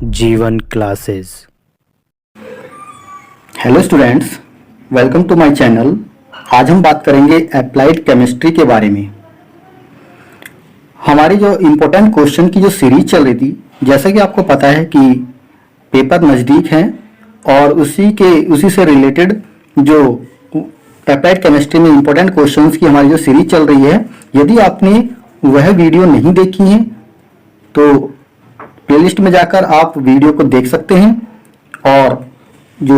जीवन classes. Hello students, welcome to my channel. आज हम बात करेंगे अप्लाइड केमिस्ट्री के बारे में। हमारी जो इम्पोर्टेंट क्वेश्चन की जो सीरीज चल रही थी, जैसा कि आपको पता है कि पेपर नज़दीक है और उसी से रिलेटेड जो अप्लाइड केमिस्ट्री में इम्पोर्टेंट क्वेश्चंस की हमारी जो सीरीज चल रही है, यदि आपने वह वीडियो नहीं देखी है तो प्लेलिस्ट में जाकर आप वीडियो को देख सकते हैं। और जो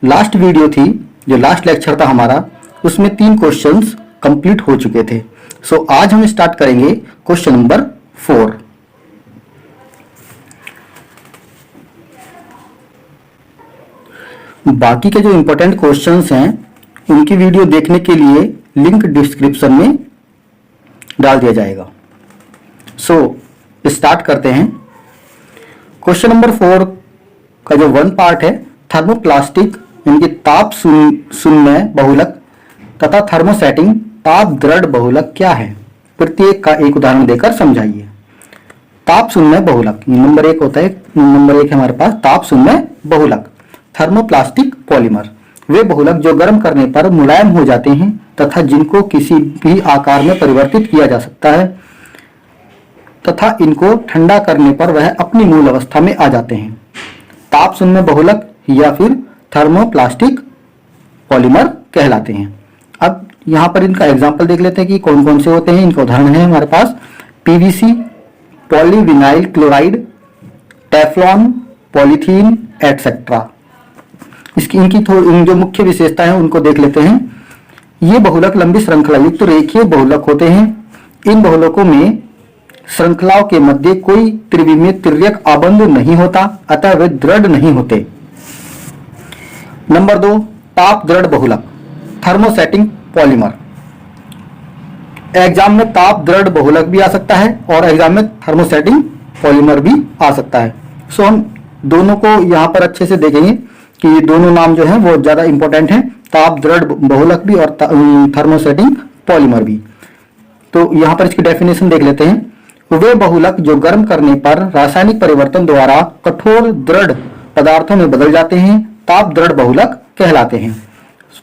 लास्ट वीडियो थी, जो लास्ट लेक्चर था हमारा, उसमें 3 क्वेश्चंस कंप्लीट हो चुके थे। सो आज हम स्टार्ट करेंगे क्वेश्चन नंबर 4। बाकी के जो इंपॉर्टेंट क्वेश्चंस हैं उनकी वीडियो देखने के लिए लिंक डिस्क्रिप्शन में डाल दिया जाएगा। सो स्टार्ट करते हैं। क्वेश्चन नंबर 4 का जो 1 पार्ट है, थर्मोप्लास्टिक इनकी ताप शून्य बहुलक तथा थर्मोसेटिंग ताप दृढ़ बहुलक क्या है? प्रत्येक का एक उदाहरण देकर समझाइए। ताप शून्य बहुलक नंबर 1 होता है। नंबर 1 है हमारे पास ताप शून्य बहुलक। थर्मोप्लास्टिक पॉलीमर वे बहुलक जो गर्म करने पर मुलायम हो जाते हैं तथा जिनको किसी भी आकार में परिवर्तित किया जा सकता है तथा इनको ठंडा करने पर वह अपनी मूल अवस्था में आ जाते हैं। ताप शून्य बहुलक या फिर थर्मोप्लास्टिक पॉलीमर कहलाते हैं। अब यहाँ पर इनका एग्जाम्पल देख लेते हैं कि कौन कौन से होते हैं। इनका उदाहरण है हमारे पास PVC, polyvinyl chloride, Teflon, polythene etcetera. इनकी थोड़ी जो मुख्य विशेषता है उनको देख लेते हैं। ये बहुलक लंबी श्रृंखला युक्त रेखीय बहुलक होते हैं। इन बहुलकों में श्रृंखलाओं के मध्य कोई त्रिविमीय तिर्यक आबंध नहीं होता, अतः वे दृढ़ नहीं होते। नंबर 2, ताप दृढ़ बहुलक थर्मोसेटिंग पॉलीमर। एग्जाम में ताप दृढ़ बहुलक भी आ सकता है और एग्जाम में थर्मोसेटिंग पॉलीमर भी आ सकता है। सो हम दोनों को यहाँ पर अच्छे से देखेंगे कि ये दोनों नाम जो है वो ज्यादा इंपॉर्टेंट है, ताप दृढ़ बहुलक भी और थर्मोसेटिंग पॉलीमर भी। तो यहाँ पर इसकी डेफिनेशन देख लेते हैं। वे बहुलक जो गर्म करने पर रासायनिक परिवर्तन द्वारा कठोर दृढ़ पदार्थों में बदल जाते हैं, ताप दृढ़ बहुलक कहलाते हैं।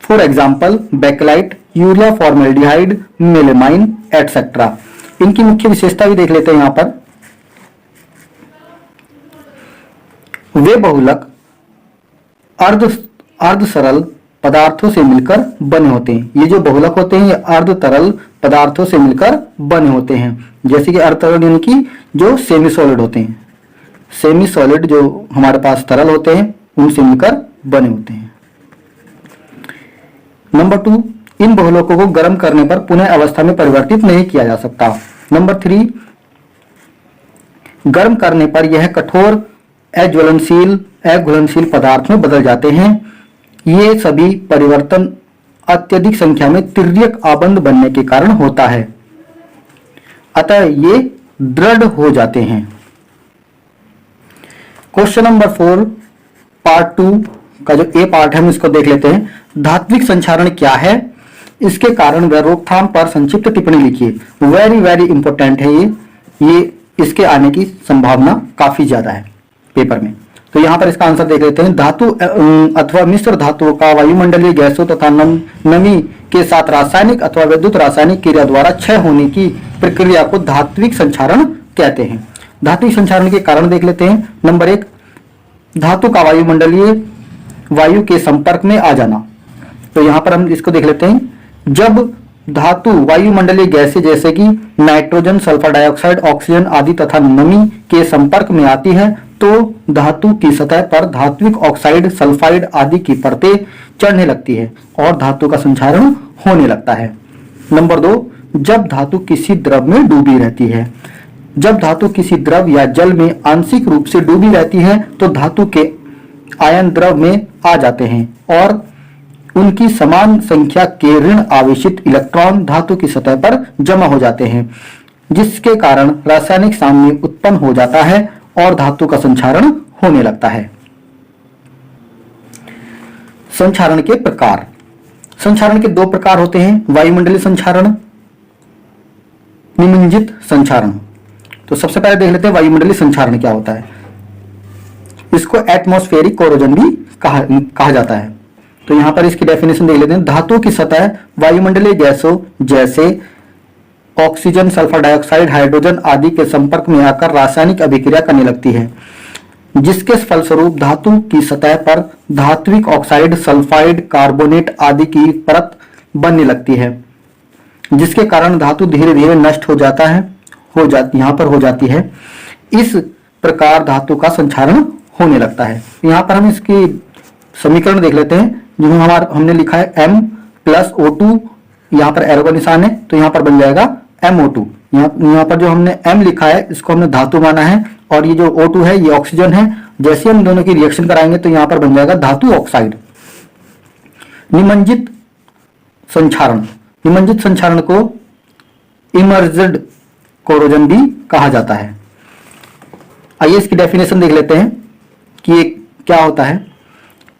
For example bakelite, urea formaldehyde, melamine etcetera. इनकी मुख्य विशेषता भी देख लेते हैं। यहाँ पर वे बहुलक अर्ध सरल पदार्थों से मिलकर बने होते हैं। ये जो बहुलक होते हैं ये अर्ध तरल पदार्थों से मिलकर बने होते हैं। जैसे कि अर्ध तरल यानी कि जो सेमी सॉलिड होते हैं, सेमी सॉलिड जो हमारे पास तरल होते हैं उनसे मिलकर बने होते हैं। नंबर 2, इन बहुलकों को गर्म करने पर पुनः अवस्था में परिवर्तित नहीं किया जा सकता। नंबर 3, गर्म करने पर यह कठोर अघुलनशील पदार्थ में बदल जाते हैं। ये सभी परिवर्तन अत्यधिक संख्या में तिर्यक आबंध बनने के कारण होता है, अतः ये दृढ़ हो जाते हैं। क्वेश्चन नंबर 4 पार्ट 2 का जो ए पार्ट है हम इसको देख लेते हैं। धात्विक संक्षारण क्या है, इसके कारण व रोकथाम पर संक्षिप्त टिप्पणी लिखिए। वेरी वेरी इंपॉर्टेंट है ये इसके आने की संभावना काफी ज्यादा है पेपर में। तो यहाँ पर इसका आंसर देख लेते हैं। धातु अथवा मिश्र धातुओं का वायुमंडलीय गैसों तथा नमी के साथ रासायनिक अथवा विद्युत रासायनिक क्रिया द्वारा क्षय होने की प्रक्रिया को धात्विक संक्षारण कहते हैं। धात्विक संक्षारण के कारण देख लेते हैं। नंबर 1, धातु का वायुमंडलीय वायु के संपर्क में आ जाना। तो यहाँ पर हम इसको देख लेते हैं। जब धातु वायुमंडलीय गैसें जैसे कि नाइट्रोजन, सल्फर डाइऑक्साइड, ऑक्सीजन आदि तथा नमी के संपर्क में आती है तो धातु की सतह पर धात्विक ऑक्साइड, सल्फाइड आदि की परतें चढ़ने लगती है और धातु का संक्षारण होने लगता है। नंबर 2, जब धातु किसी द्रव में डूबी रहती है। जब धातु किसी द्रव या जल में आंशिक रूप से डूबी रहती है तो धातु के आयन द्रव में आ जाते हैं और उनकी समान संख्या के ऋण आवेशित इलेक्ट्रॉन धातु की सतह पर जमा हो जाते हैं, जिसके कारण रासायनिक साम्य उत्पन्न हो जाता है और धातु का संक्षारण होने लगता है। संक्षारण के प्रकार। संक्षारण के 2 प्रकार होते हैं, वायुमंडलीय संक्षारण, निमज्जित संक्षारण। तो सबसे पहले देख लेते हैं वायुमंडलीय संक्षारण क्या होता है। इसको एटमॉस्फेरिक कोरोजन भी कहा जाता है। तो यहां पर इसकी डेफिनेशन देख लेते हैं। धातु की सतह वायुमंडलीय गैसों जैसे ऑक्सीजन, सल्फर डाइऑक्साइड, हाइड्रोजन आदि के संपर्क में आकर रासायनिक अभिक्रिया करने लगती है, जिसके फलस्वरूप धातु की सतह पर धात्विक ऑक्साइड, सल्फाइड, कार्बोनेट आदि की परत बनने लगती है, जिसके कारण धातु धीरे धीरे नष्ट हो जाता है, यहाँ पर हो जाती है। इस प्रकार धातु का संक्षारण होने लगता है। यहाँ पर हम इसकी समीकरण देख लेते हैं। जो हमने लिखा है M प्लस O2, यहाँ पर एरो का निशान है, तो यहाँ पर बन जाएगा MO2। यहाँ पर जो हमने M लिखा है इसको हमने धातु माना है, और ये जो O2 है ये ऑक्सीजन है। जैसे हम दोनों की रिएक्शन कराएंगे तो यहाँ पर बन जाएगा धातु ऑक्साइड। निमज्जित संक्षारण, निमज्जित संक्षारण को इमर्ज्ड कोरोजन भी कहा जाता है। आइए इसकी डेफिनेशन देख लेते हैं कि ये क्या होता है।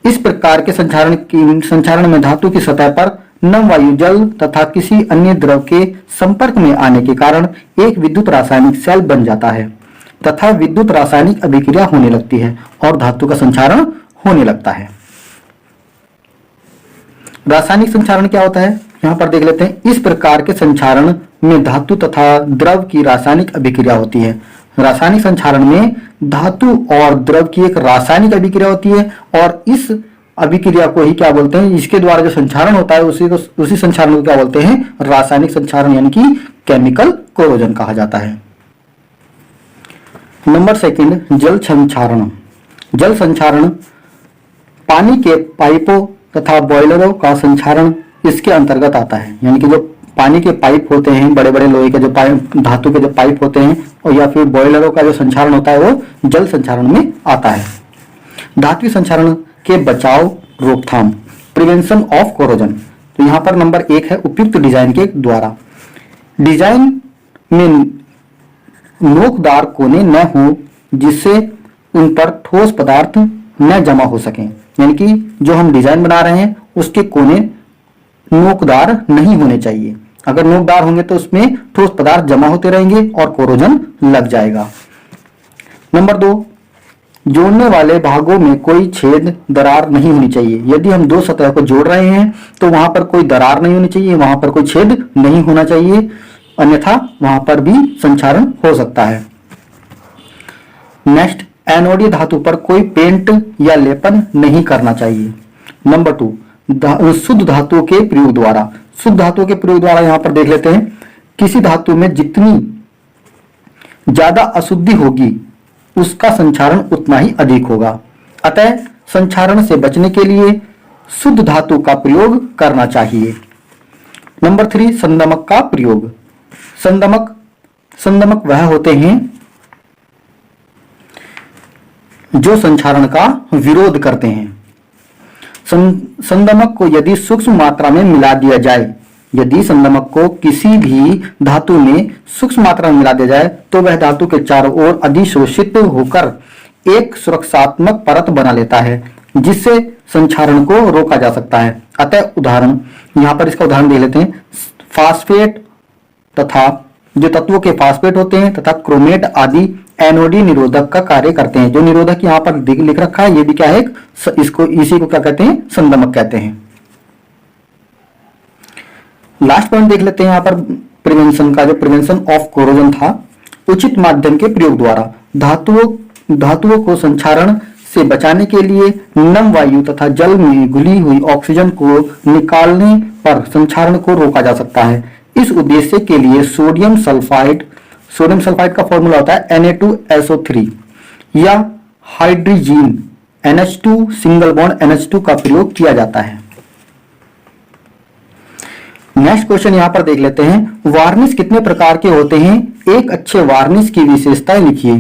इस प्रकार के संक्षारण में धातु की सतह पर नम वायु, जल तथा किसी अन्य द्रव के संपर्क में आने के कारण एक विद्युत रासायनिक सेल बन जाता है तथा विद्युत रासायनिक अभिक्रिया होने लगती है और धातु का संक्षारण होने लगता है। रासायनिक संक्षारण क्या होता है, यहाँ पर देख लेते हैं। इस प्रकार के संक्षारण में धातु तथा द्रव की रासायनिक अभिक्रिया होती है। रासायनिक संक्षारण में धातु और द्रव की एक रासायनिक अभिक्रिया होती है, और इस अभिक्रिया को ही क्या बोलते हैं, इसके द्वारा जो संक्षारण होता है उसी संक्षारण को क्या बोलते हैं, रासायनिक संक्षारण यानी कि केमिकल कोरोजन कहा जाता है। नंबर सेकंड, जल संक्षारण। जल संक्षारण पानी के पाइपों तथा बॉयलरों का संक्षारण इसके अंतर्गत आता है। यानी कि जो पानी के पाइप होते हैं, बड़े बड़े लोहे के जो पाइप, धातु के जो पाइप होते हैं, और या फिर बॉयलरों का जो संक्षारण होता है वो जल संक्षारण में आता है। धात्विक संक्षारण के बचाव, रोकथाम, प्रिवेंशन ऑफ कोरोजन। तो यहाँ पर नंबर 1 है उपयुक्त डिजाइन के द्वारा। डिजाइन में नोकदार कोने न हो जिससे उन पर ठोस पदार्थ न जमा हो सके। यानी कि जो हम डिजाइन बना रहे हैं उसके कोने नोकदार नहीं होने चाहिए। अगर नोकदार होंगे तो उसमें ठोस पदार्थ जमा होते रहेंगे और कोरोजन लग जाएगा। नंबर 2, जोड़ने वाले भागों में कोई छेद, दरार नहीं होनी चाहिए। यदि हम दो सतह को जोड़ रहे हैं तो वहां पर कोई दरार नहीं होनी चाहिए, वहां पर कोई छेद नहीं होना चाहिए, अन्यथा वहां पर भी संक्षारण हो सकता है। नेक्स्ट, एनोडीय धातु पर कोई पेंट या लेपन नहीं करना चाहिए। नंबर 2, शुद्ध धातु के प्रयोग द्वारा। शुद्ध धातु के प्रयोग द्वारा यहां पर देख लेते हैं। किसी धातु में जितनी ज्यादा अशुद्धि होगी उसका संक्षारण उतना ही अधिक होगा। अतः संक्षारण से बचने के लिए शुद्ध धातु का प्रयोग करना चाहिए। नंबर 3, संदमक का प्रयोग। संदमक वह होते हैं जो संक्षारण का विरोध करते हैं। संदमक को यदि सूक्ष्म मात्रा में मिला दिया जाए, यदि संदमक को किसी भी धातु में सूक्ष्म मात्रा में मिला दिया जाए तो वह धातु के चारों ओर अधिशोषित होकर एक सुरक्षात्मक परत बना लेता है, जिससे संक्षारण को रोका जा सकता है। अतः उदाहरण, यहाँ पर इसका उदाहरण दे लेते हैं। फास्फेट तथा जो तत्वों के फास्फेट होते हैं तथा क्रोमेट आदि एनोडी निरोधक का कार्य करते हैं। जो निरोधक यहाँ पर लिख रखा है ये भी क्या है, इसी को क्या कहते हैं, संदमक कहते हैं। लास्ट पॉइंट देख लेते हैं यहाँ पर प्रिवेंशन का, जो प्रिवेंशन ऑफ कोरोजन था। उचित माध्यम के प्रयोग द्वारा धातुओं को संक्षारण से बचाने के लिए नम वायु तथा जल में घुली हुई ऑक्सीजन को निकालने पर संक्षारण को रोका जा सकता है। इस उद्देश्य के लिए सोडियम सल्फाइड का फॉर्मूला होता है Na2SO3 या hydrazine NH2 single bond NH2 का प्रयोग किया जाता है। नेक्स्ट क्वेश्चन यहां पर देख लेते हैं। वार्निश कितने प्रकार के होते हैं? एक अच्छे वार्निश की विशेषताएं लिखिए।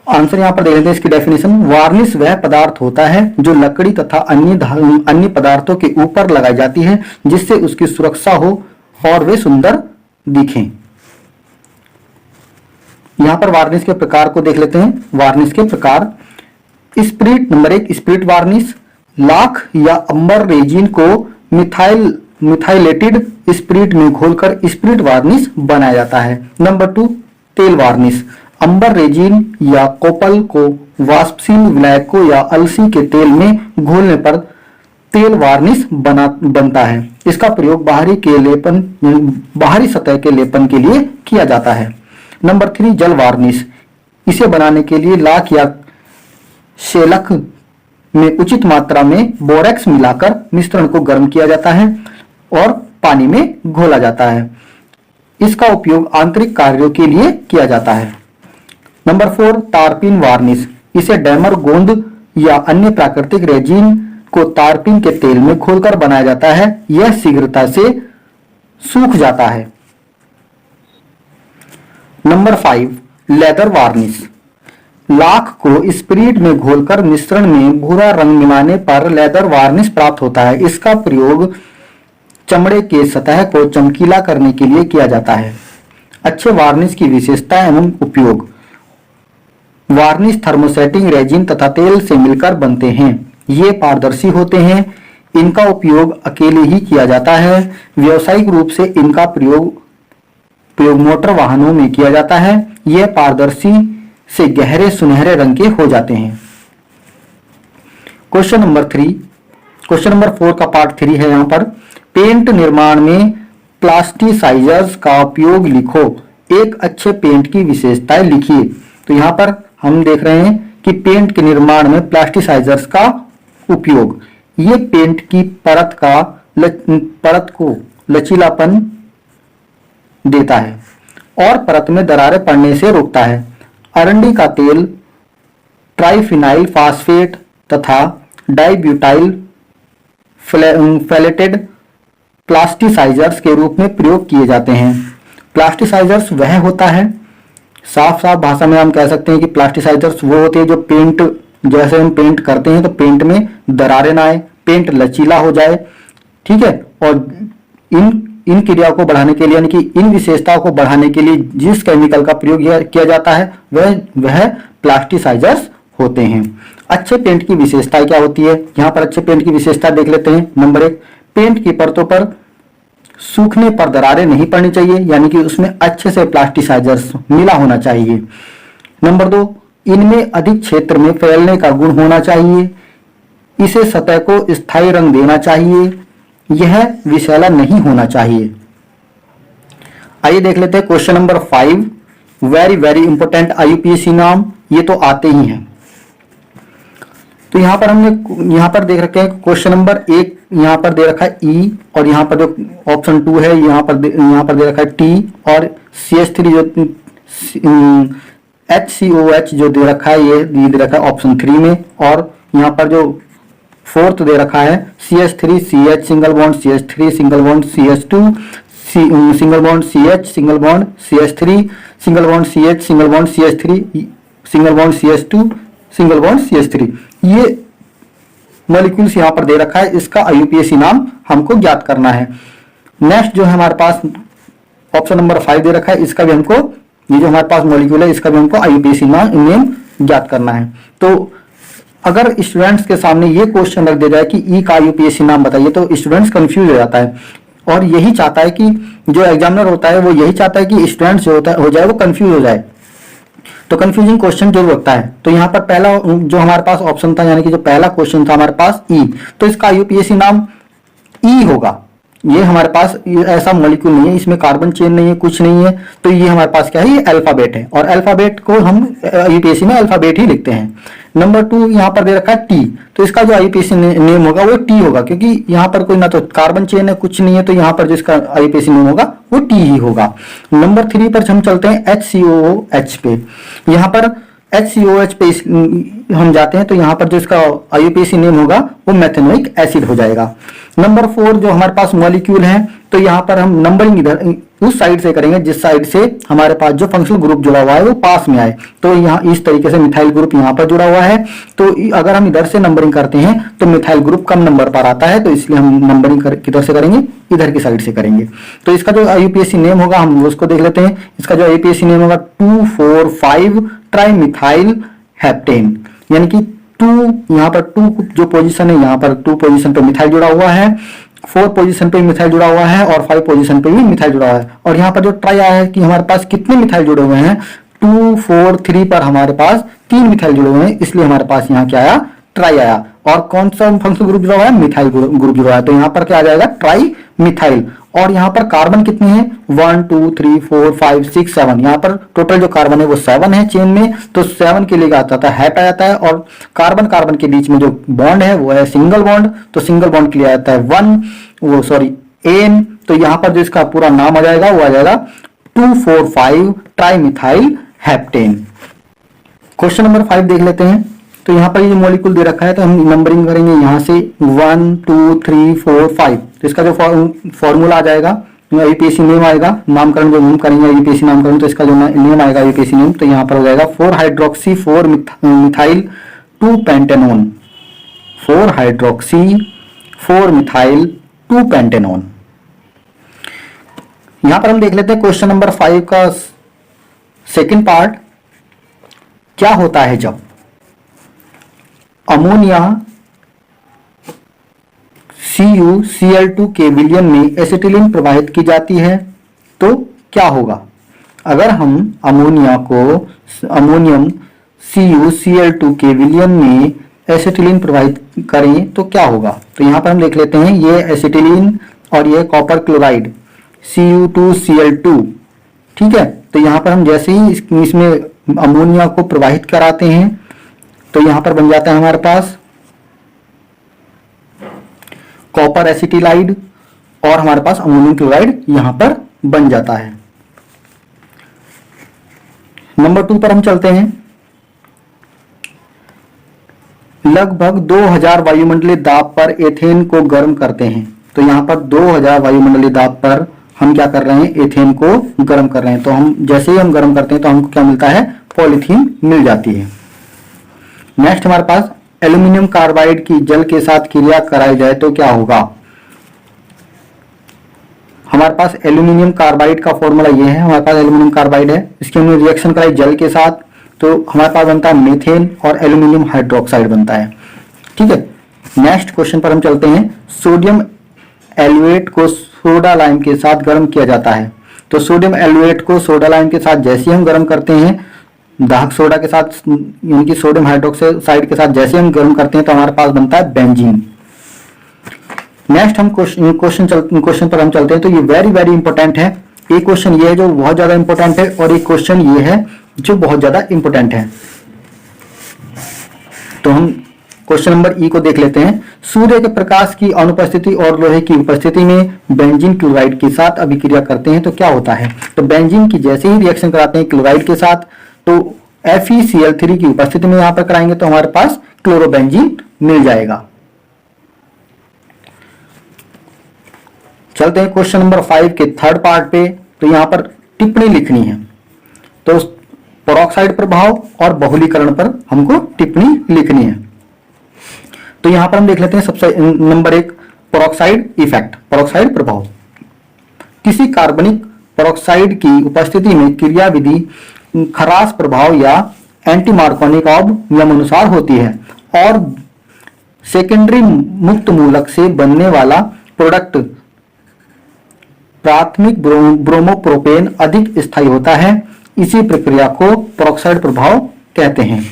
आंसर यहां पर देख लेते हैं इसकी डेफिनेशन। वार्निश वह पदार्थ होता है जो लकड़ी तथा अन्य पदार्थों के ऊपर लगाई जाती है, जिससे उसकी सुरक्षा हो और वे सुंदर दिखें। यहां पर वार्निश के प्रकार को देख लेते हैं। वार्निश के प्रकार, spirit, number 1 spirit varnish. Lakh या अंबर रेजिन को मिथाइलेटेड स्पिरिट में घोलकर स्पिरिट वार्निश बनाया जाता है। नंबर 2 तेल वार्निश। अंबर रेजिन या कोपल को वाष्पशील विलायक को या अलसी के तेल में घोलने पर तेल वार्निश बनता है। इसका प्रयोग बाहरी सतह के लेपन के लिए किया जाता है। नंबर 3, जल वार्निश। इसे बनाने के लिए लाख या शेलक में उचित मात्रा में बोरेक्स मिलाकर मिश्रण को गर्म किया जाता है और पानी में घोला जाता है। इसका उपयोग आंतरिक कार्यों के लिए किया जाता है। नंबर 4, तारपीन वार्निश। इसे डैमर गोंद या अन्य प्राकृतिक रेजिन को तारपीन के तेल में घोलकर बनाया जाता है। यह शीघ्रता से सूख जाता है। Number 5, leather varnish. लाख को स्पिरिट में घोलकर मिश्रण में भूरा रंग मिलाने पर लेदर वार्निश प्राप्त होता है। इसका प्रयोग चमड़े के सतह को चमकीला करने के लिए किया जाता है। अच्छे वार्निश की विशेषता एवं उपयोग। वार्निश थर्मोसेटिंग रेजिन तथा तेल से मिलकर बनते हैं। ये पारदर्शी होते हैं। इनका उपयोग अकेले ही किया जाता है। व्यावसायिक रूप से इनका प्रयोग मोटर वाहनों में किया जाता है। यह पारदर्शी से गहरे सुनहरे रंग के हो जाते हैं। क्वेश्चन नंबर 4 का पार्ट 3 है। यहाँ पर पेंट निर्माण में प्लास्टिसाइजर्स का उपयोग लिखो। एक अच्छे पेंट की विशेषताएं लिखिए। तो यहाँ पर हम देख रहे हैं कि पेंट के निर्माण में प्लास्टिसाइजर्स का उपयोग, ये पेंट की परत को लचीलापन देता है और परत में दरारें पड़ने से रोकता है। अरंडी का तेल ट्राइफिनाइल फास्फेट तथा डाइब्यूटाइल फैलेटेड प्लास्टिसाइजर्स के रूप में प्रयोग किए जाते हैं। प्लास्टिसाइजर्स वह होता है, साफ भाषा में हम कह सकते हैं कि प्लास्टिसाइजर्स वो होते हैं जो पेंट, जैसे हम पेंट करते हैं तो पेंट में दरारें ना आए, पेंट लचीला हो जाए, ठीक है। और इन क्रियाओं को बढ़ाने के लिए, यानी कि इन विशेषताओं को बढ़ाने के लिए जिस केमिकल का प्रयोग किया जाता है वह प्लास्टिसाइजर्स होते हैं। अच्छे पेंट की विशेषता क्या होती है, यहाँ पर अच्छे पेंट की विशेषता देख लेते हैं। नंबर 1, पेंट की परतों पर सूखने पर दरारें नहीं पड़नी चाहिए, यानी कि उसमें अच्छे से प्लास्टिसाइजर्स मिला होना चाहिए। नंबर 2, इनमें अधिक क्षेत्र में फैलने का गुण होना चाहिए। इसे सतह को स्थायी रंग देना चाहिए। यह विषैला नहीं होना चाहिए। आइए देख लेते हैं question number 5, very important IUPAC नाम, ये तो आते ही हैं। तो यहाँ पर हमने यहाँ पर देख रखे हैं क्वेश्चन नंबर 1, यहाँ पर दे रखा है E और यहाँ पर जो ऑप्शन 2 है यहाँ पर दे रखा है T और CH3 जो HCOH जो दे रखा है ये दे रखा है ऑप्शन 3 में। और यहाँ पर जो 4th दे रखा है CH3 CH single bond CH3 single bond CH2 single bond CH single bond CH3 single bond CH single bond CH3 single bond CH2 single bond CH3, ये मॉलिक्यूल्स यहाँ पर दे रखा है। इसका IUPAC नाम हमको ज्ञात करना है। नेक्स्ट जो है हमारे पास ऑप्शन नंबर 5 दे रखा है, इसका भी हमको, ये जो हमारे पास मॉलिक्यूल है इसका भी हमको IUPAC नेम ज्ञात करना है। तो अगर स्टूडेंट्स के सामने ये क्वेश्चन रख दिया जाए कि ई का IUPAC नाम बताइए तो स्टूडेंट्स कंफ्यूज हो जाता है और यही चाहता है कि जो एग्जामिनर होता है वो यही चाहता है कि स्टूडेंट्स जो हो जाए वो कंफ्यूज हो जाए, तो कंफ्यूजिंग क्वेश्चन जरूर होता है। तो यहाँ पर पहला जो हमारे पास ऑप्शन था, यानी कि जो पहला क्वेश्चन था हमारे पास ई, तो इसका IUPAC नाम ई होगा। ये हमारे पास ऐसा मॉलिक्यूल नहीं है, इसमें कार्बन चेन नहीं है, कुछ नहीं है, तो ये हमारे पास क्या है, ये अल्फाबेट है और अल्फाबेट को हम IUPAC में अल्फाबेट ही लिखते हैं। नंबर 2 यहाँ पर दे रखा है टी, तो इसका जो IUPAC नेम होगा वो टी होगा, क्योंकि यहाँ पर कोई ना तो कार्बन चेन है कुछ नहीं है, तो यहाँ पर जो इसका IUPAC नेम होगा वो टी ही होगा। नंबर 3 पर हम चलते हैं HCOOH पे। यहाँ पर HCOH पे हम जाते हैं तो यहाँ पर जो इसका IUPAC नेम होगा वो मेथेनोइक एसिड हो जाएगा। नंबर 4 जो हमारे पास मॉलिक्यूल है, तो यहाँ पर हम नंबरिंग इधर उस साइड से करेंगे जिस साइड से हमारे पास जो फंक्शनल ग्रुप जुड़ा हुआ है वो पास में आए। तो यहाँ इस तरीके से मिथाइल ग्रुप यहाँ पर जुड़ा हुआ है, तो अगर हम इधर से नंबरिंग करते हैं तो मिथाइल ग्रुप कम नंबर पर आता है, तो इसलिए हम नंबरिंग किधर से करेंगे, इधर की साइड से करेंगे। तो इसका जो IUPAC नेम होगा हम उसको देख लेते हैं। इसका जो IUPAC नेम होगा 2,4,5 ट्राइमिथाइल हेप्टेन, यानी कि 2 यहाँ पर 2 जो पोजीशन है, यहाँ पर 2 पोजीशन पे मिथाइल जुड़ा हुआ है, 4 पोजीशन पे मिथाइल जुड़ा हुआ है और 5 पोजीशन पे भी मिथाइल जुड़ा हुआ है। और यहाँ पर जो ट्राई आया है कि हमारे पास कितने मिथाइल जुड़े हुए हैं, 2 4 3 पर हमारे पास 3 मिथाइल जुड़े हुए हैं, इसलिए हमारे पास यहाँ क्या आया, ट्राई आया। और कौन सा फंक्शनल ग्रुप जुड़ा हुआ है, मिथाइल ग्रुप जुड़ा है, तो यहाँ पर क्या आ जाएगा, ट्राई मिथाइल। और यहाँ पर कार्बन कितने हैं, 1 2 3 4 5 6 7, यहाँ पर टोटल जो कार्बन है वो 7 है चेन में, तो 7 के लिए क्या आता है, हैट आ जाता है। और कार्बन कार्बन के बीच में जो बॉन्ड है वो है सिंगल बॉन्ड, तो सिंगल बॉन्ड के लिए आता है 1 वो सॉरी एन, तो यहाँ पर जो इसका पूरा नाम आ जाएगा वो आ जाएगा 2,4,5 tri methyl heptane. Question number 5 देख लेते हैं। तो यहाँ पर ये मॉलिक्यूल दे रखा है, तो हम नंबरिंग करेंगे यहाँ से 1 2 3 4 5, तो इसका जो फॉर्मूला आ जाएगा, यूपीएससी नेम आएगा, नामकरण जो नेम करेंगे यूपीएससी नामकरण, तो इसका जो नेम आएगा यूपीएससी नेम, तो यहाँ पर हो जाएगा 4 hydroxy 4 methyl 2 pentanone, 4 hydroxy 4 methyl 2 pentanone. यहां पर हम देख लेते हैं क्वेश्चन नंबर 5 का सेकंड पार्ट, क्या होता है जब अमोनिया CuCl2 के विलयन में एसिटिलीन प्रवाहित की जाती है तो क्या होगा। अगर हम अमोनियम CuCl2 के विलयन में एसिटिलीन प्रवाहित करें तो क्या होगा। तो यहां पर हम देख लेते हैं, ये एसिटिलीन और ये कॉपर क्लोराइड Cu2Cl2, ठीक है। तो यहां पर हम जैसे ही इसमें अमोनिया को प्रवाहित कराते हैं तो यहां पर बन जाता है हमारे पास कॉपर एसिटिलाइड, और हमारे पास अमोनियम क्लोराइड यहां पर बन जाता है। नंबर 2 पर हम चलते हैं। लगभग 2000 वायुमंडलीय दाब पर एथेन को गर्म करते हैं, तो यहां पर 2000 वायुमंडलीय दाब पर हम क्या कर रहे हैं, एथेन को गर्म कर रहे हैं। तो हम जैसे ही हम गर्म करते हैं तो हमको क्या मिलता है, पॉलीथीन मिल जाती है। नेक्स्ट हमारे पास एल्यूमिनियम कार्बाइड की जल के साथ क्रिया कराई जाए तो क्या होगा। हमारे पास एल्यूमिनियम कार्बाइड का फॉर्मूला ये है, हमारे पास एल्यूमिनियम कार्बाइड है, इसकी हमने रिएक्शन कराई जल के साथ, तो हमारे पास बनता है मीथेन और एल्यूमिनियम हाइड्रोक्साइड बनता है, ठीक है। नेक्स्ट क्वेश्चन पर हम चलते हैं। सोडियम एल्यूएट को सोडा लाइम के साथ गर्म किया जाता है, तो सोडियम एल्यूएट को सोडा लाइम के साथ जैसे हम गर्म करते हैं, दाहक सोडा के साथ यानी कि सोडियम हाइड्रोक्साइड के साथ जैसे हम गर्म करते हैं तो हमारे पास बनता है बेंजीन। नेक्स्ट हम क्वेश्चन पर हम चलते हैं। तो ये वेरी वेरी इंपॉर्टेंट है, एक क्वेश्चन ये है जो बहुत ज्यादा इंपॉर्टेंट है और एक क्वेश्चन ये है जो बहुत ज्यादा इंपॉर्टेंट है। तो हम क्वेश्चन नंबर ई को देख लेते हैं। सूर्य के प्रकाश की अनुपस्थिति और लोहे की उपस्थिति में बेंजीन क्लोराइड के साथ अभिक्रिया करते हैं तो क्या होता है। तो बेंजीन की जैसे ही रिएक्शन कराते हैं क्लोराइड के साथ, तो FeCl3 की उपस्थिति में यहां पर कराएंगे तो हमारे पास क्लोरोबेंजीन मिल जाएगा। चलते हैं क्वेश्चन नंबर 5 के थर्ड पार्ट पे। तो यहां पर टिप्पणी लिखनी है, तो पेरोक्साइड प्रभाव और बहुलीकरण पर हमको टिप्पणी लिखनी है। तो यहां पर हम देख लेते हैं सबसे नंबर 1 पेरोक्साइड इफेक्ट, पेरोक्साइड प्रभाव। किसी कार्बनिक पेरोक्साइड की उपस्थिति में क्रियाविधि खरास प्रभाव या एंटी मार्कोनिकॉव नियम अनुसार होती है और सेकेंडरी मुक्त मूलक से बनने वाला प्रोडक्ट प्राथमिक ब्रोमोप्रोपेन अधिक स्थायी होता है। इसी प्रक्रिया को पेरोक्साइड प्रभाव कहते हैं।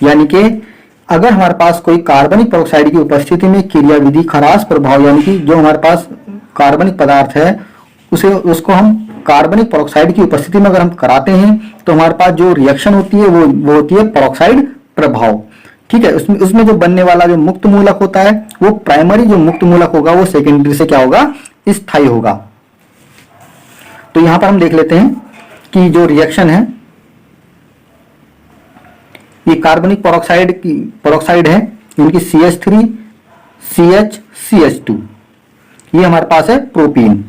यानी कि अगर हमारे पास कोई कार्बनिक पेरोक्साइड की उपस्थिति में क्रियाविधि खरास प्रभाव, यानी कि जो हमारे पास कार्बनिक पदार्थ है उसको हम कार्बनिक पेरोक्साइड की उपस्थिति में अगर हम कराते हैं तो हमारे पास जो रिएक्शन होती है वो होती है पेरोक्साइड प्रभाव, ठीक है। उसमें जो बनने वाला जो मुक्त मूलक होता है वो प्राइमरी जो मुक्त मूलक होगा वो सेकेंडरी से क्या होगा, स्थायी होगा। तो यहां पर हम देख लेते हैं कि जो रिएक्शन है ये कार्बनिक पेरोक्साइड है, इनकी CH3 CH CH2, ये हमारे पास है प्रोपीन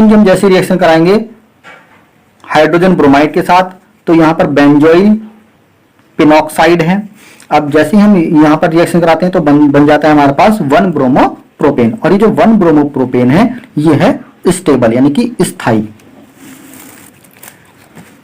की हम जैसे रिएक्शन कराएंगे हाइड्रोजन ब्रोमाइड के साथ तो यहां पर बेंजोइल पिनॉक्साइड है। अब जैसे ही हम यहां पर रिएक्शन कराते हैं तो बन जाता है हमारे पास 1 ब्रोमोप्रोपेन, और ये जो 1 ब्रोमोप्रोपेन है ये है स्टेबल यानी कि स्थायी।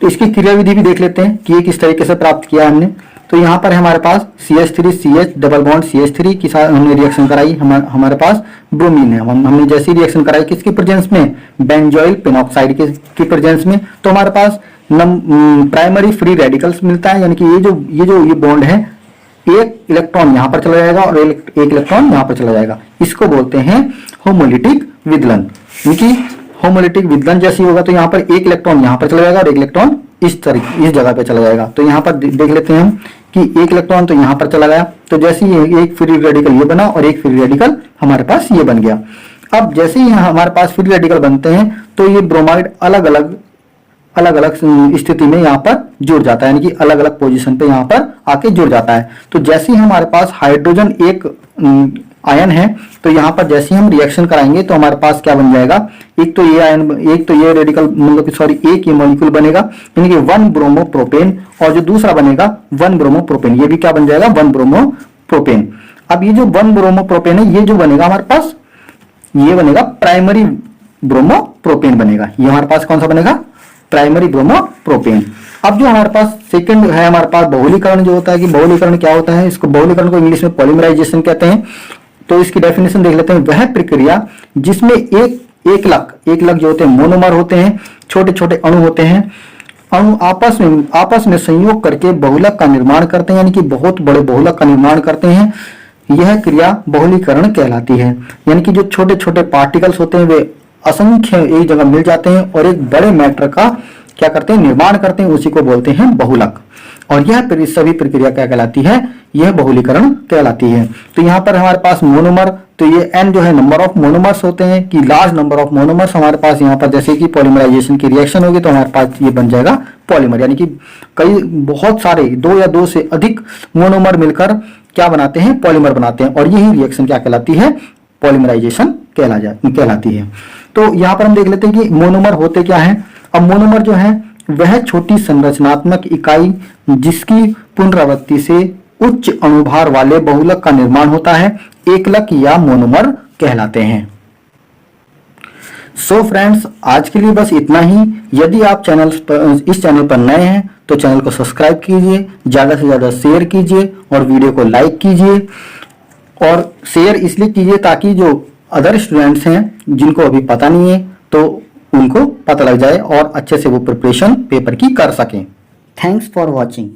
तो इसकी क्रियाविधि भी देख लेते हैं कि ये किस तरीके से प्राप्त किया हमने। तो यहाँ पर हमारे पास CH3 CH double bond CH3 के साथ हमने रिएक्शन कराई, हमारे पास ब्रोमीन है। हमने जैसी रिएक्शन कराई किसकी प्रेजेंस में, बेंजोइल पेनॉक्साइड की प्रेजेंस में, तो हमारे पास प्राइमरी फ्री रेडिकल्स मिलता है, यानी कि ये बॉन्ड है, एक इलेक्ट्रॉन यहाँ पर चला जाएगा और एक इलेक्ट्रॉन यहाँ पर चला जाएगा। इसको बोलते हैं होमोलिटिक विदलन। क्योंकि होमोलिटिक विदलन जैसी होगा तो यहाँ पर एक इलेक्ट्रॉन यहाँ पर चला जाएगा और एक इलेक्ट्रॉन इस जगह पे चला जाएगा। तो यहाँ पर देख लेते हैं हम कि एक इलेक्ट्रॉन तो यहाँ पर चला गया, तो जैसे ही एक फ्री रेडिकल ये बना और एक फ्री रेडिकल हमारे पास ये बन गया। अब जैसे ही हमारे पास फ्री रेडिकल बनते हैं तो ये ब्रोमाइड अलग अलग स्थिति में यहाँ पर जुड़ जाता है, यानी कि अलग अलग पोजीशन पे यहाँ पर आके जुड़ जाता है। तो जैसे ही हमारे पास हाइड्रोजन एक आयन है, तो यहाँ पर जैसे ही हम रिएक्शन कराएंगे तो हमारे पास क्या बन जाएगा, एक तो ये आयन, एक तो ये रेडिकल मतलब सॉरी एक ये मॉलिक्यूल बनेगा, यानी कि 1 ब्रोमोप्रोपेन, और जो दूसरा बनेगा 1 ब्रोमोप्रोपेन, ये भी क्या बन जाएगा 1 ब्रोमोप्रोपेन। अब ये जो 1 ब्रोमोप्रोपेन है, ये जो बनेगा हमारे पास, ये बनेगा प्राइमरी ब्रोमोप्रोपेन बनेगा। ये हमारे पास कौन सा बनेगा, प्राइमरी ब्रोमोप्रोपेन। अब जो हमारे पास सेकंड है, हमारे पास बहुलीकरण जो होता है, कि बहुलीकरण क्या होता है, इसको बहुलीकरण को इंग्लिश में पॉलीमराइजेशन कहते हैं। तो इसकी डेफिनेशन देख लेते हैं। वह प्रक्रिया जिसमें एक लक जो होते हैं मोनोमर होते हैं, छोटे छोटे अणु होते हैं, अणु आपस में संयोग करके बहुलक का निर्माण करते हैं, यानी कि बहुत बड़े बहुलक का निर्माण करते हैं। यह क्रिया बहुलीकरण कहलाती है। यानी कि जो छोटे छोटे पार्टिकल्स होते हैं वे असंख्य एक जगह मिल जाते हैं और एक बड़े मैटर का क्या करते हैं, निर्माण करते हैं, उसी को बोलते हैं बहुलक। और यह सभी प्रक्रिया क्या कहलाती है, यह बहुलीकरण कहलाती है। तो यहाँ पर हमारे पास मोनोमर, तो ये n जो है नंबर ऑफ मोनोमर्स होते हैं, कि लार्ज नंबर ऑफ मोनोमर्स हमारे पास यहाँ पर जैसे कि पॉलीमराइजेशन की रिएक्शन होगी तो हमारे पास ये बन जाएगा पॉलीमर, यानी कि बहुत सारे 2 या 2 से अधिक मोनोमर मिलकर क्या बनाते हैं, पॉलीमर बनाते हैं। और यही रिएक्शन क्या कहलाती है, पॉलीमराइजेशन कहलाती है। तो यहाँ पर हम देख लेते हैं कि मोनोमर होते क्या है। अब मोनोमर जो है वह छोटी संरचनात्मक इकाई जिसकी पुनरावृत्ति से उच्च अणुभार वाले बहुलक का निर्माण होता है, एकलक या मोनोमर कहलाते हैं। सो फ्रेंड्स, आज के लिए बस इतना ही। यदि आप इस चैनल पर नए हैं तो चैनल को सब्सक्राइब कीजिए, ज्यादा से ज्यादा शेयर कीजिए और वीडियो को लाइक कीजिए। और शेयर इसलिए कीजिए ताकि जो अदर स्टूडेंट्स हैं जिनको अभी पता नहीं है तो उनको पता लग जाए और अच्छे से वो प्रिपरेशन पेपर की कर सकें। Thanks for watching.